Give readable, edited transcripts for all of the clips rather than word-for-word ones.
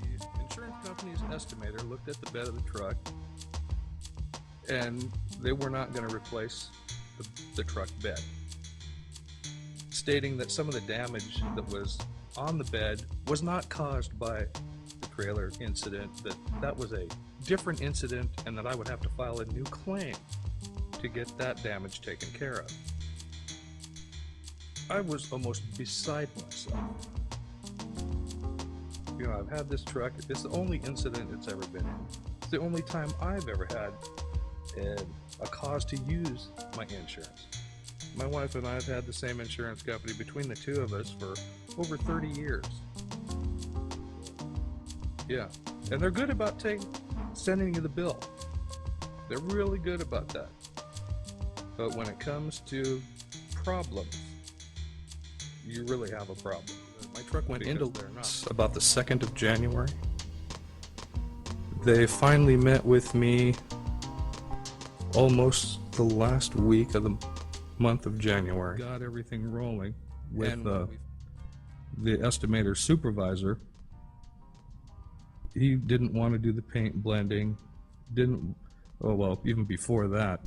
The insurance company's estimator looked at the bed of the truck, and they were not going to replace the truck bed, stating that some of the damage that was on the bed was not caused by the trailer incident, that was a different incident, and that I would have to file a new claim to get that damage taken care of. I was almost beside myself. You know, I've had this truck, it's the only incident it's ever been in. It's the only time I've ever had a cause to use my insurance. My wife and I have had the same insurance company between the two of us for over 30 years. Yeah, and they're good about sending you the bill. They're really good about that. But when it comes to problems, you really have a problem. My truck went into about the 2nd of January. They finally met with me almost the last week of the month of January. Got everything rolling with the estimator supervisor. He didn't want to do the paint blending, even before that,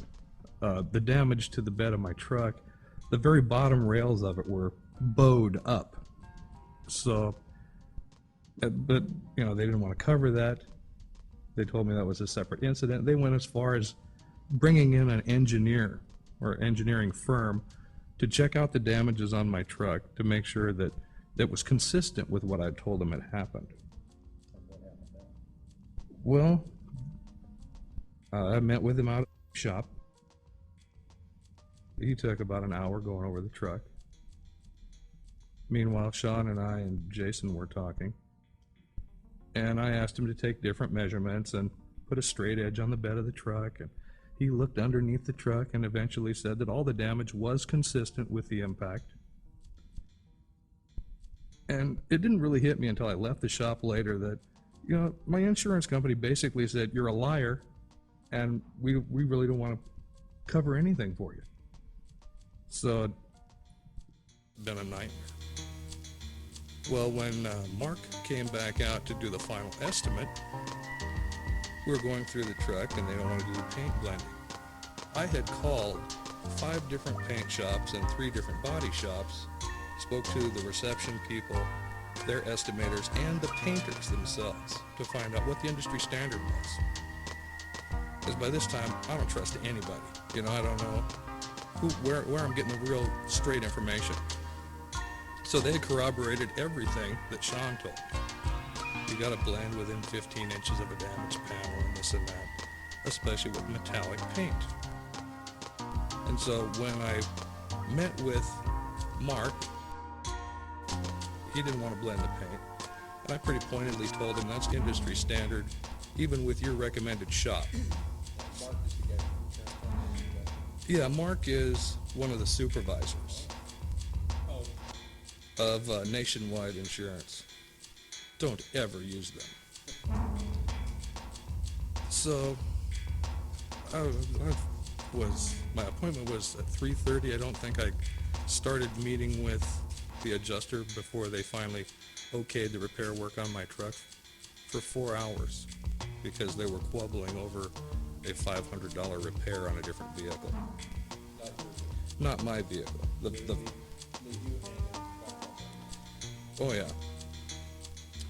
the damage to the bed of my truck, the very bottom rails of it were bowed up. So, but, you know, they didn't want to cover that. They told me that was a separate incident. They went as far as bringing in an engineer or engineering firm to check out the damages on my truck to make sure that it was consistent with what I told them had happened. Well, I met with him out at the shop. He took about an hour going over the truck. Meanwhile, Sean and I and Jason were talking, and I asked him to take different measurements and put a straight edge on the bed of the truck, and he looked underneath the truck and eventually said that all the damage was consistent with the impact. And it didn't really hit me until I left the shop later that, you know, my insurance company basically said, you're a liar, and we really don't want to cover anything for you. So, it's been a nightmare. Well, when Mark came back out to do the final estimate, we were going through the truck and they don't want to do the paint blending. I had called 5 different paint shops and 3 different body shops, spoke to the reception people, their estimators, and the painters themselves to find out what the industry standard was. Because by this time, I don't trust anybody. You know, I don't know where I'm getting the real straight information. So they corroborated everything that Sean told me. You got to blend within 15 inches of a damaged panel and this and that, especially with metallic paint. And so when I met with Mark, he didn't want to blend the paint. And I pretty pointedly told him that's industry standard, even with your recommended shop. Yeah, Mark is one of the supervisors of Nationwide Insurance. Don't ever use them. So, my appointment was at 3:30. I don't think I started meeting with the adjuster before they finally okayed the repair work on my truck for 4 hours because they were quabbling over a $500 repair on a different vehicle. Not my vehicle. Oh yeah.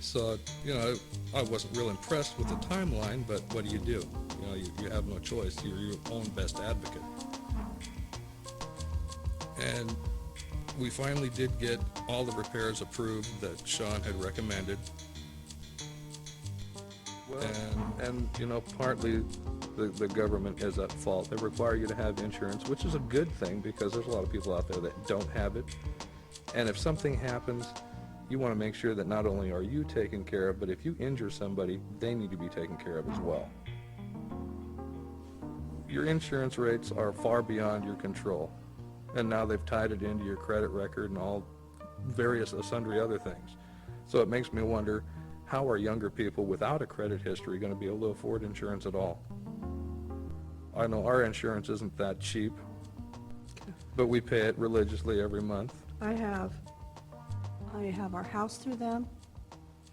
So, you know, I wasn't real impressed with the timeline, but what do? You know, you have no choice. You're your own best advocate. And we finally did get all the repairs approved that Sean had recommended. Well, and you know, partly the government is at fault. They require you to have insurance, which is a good thing because there's a lot of people out there that don't have it. And if something happens, you want to make sure that not only are you taken care of, but if you injure somebody, they need to be taken care of as well. Your insurance rates are far beyond your control, and now they've tied it into your credit record and all various sundry other things. So it makes me wonder, how are younger people without a credit history going to be able to afford insurance at all? I know our insurance isn't that cheap, but we pay it religiously every month. I have I have our house through them,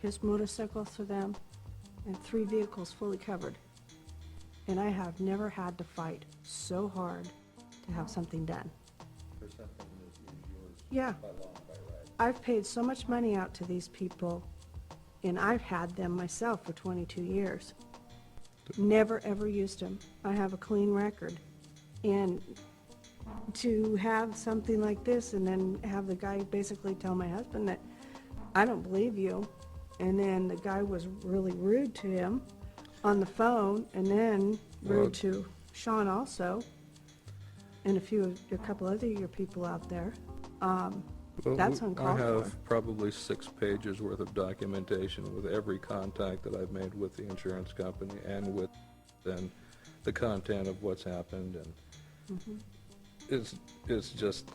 his motorcycle through them, and 3 vehicles fully covered. And I have never had to fight so hard to have something done. For something that is yours Yeah. by law and by right. I've paid so much money out to these people, and I've had them myself for 22 years. Never, ever used them. I have a clean record. And to have something like this and then have the guy basically tell my husband that, I don't believe you, and then the guy was really rude to him on the phone, and then Well- rude to Sean also, and a couple other your people out there. Well, That's uncalled I for. have probably 6 pages worth of documentation with every contact that I've made with the insurance company and with then the content of what's happened, and it's just,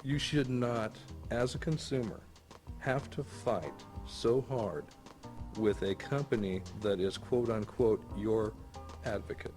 you should not, as a consumer, have to fight so hard with a company that is quote-unquote your advocate.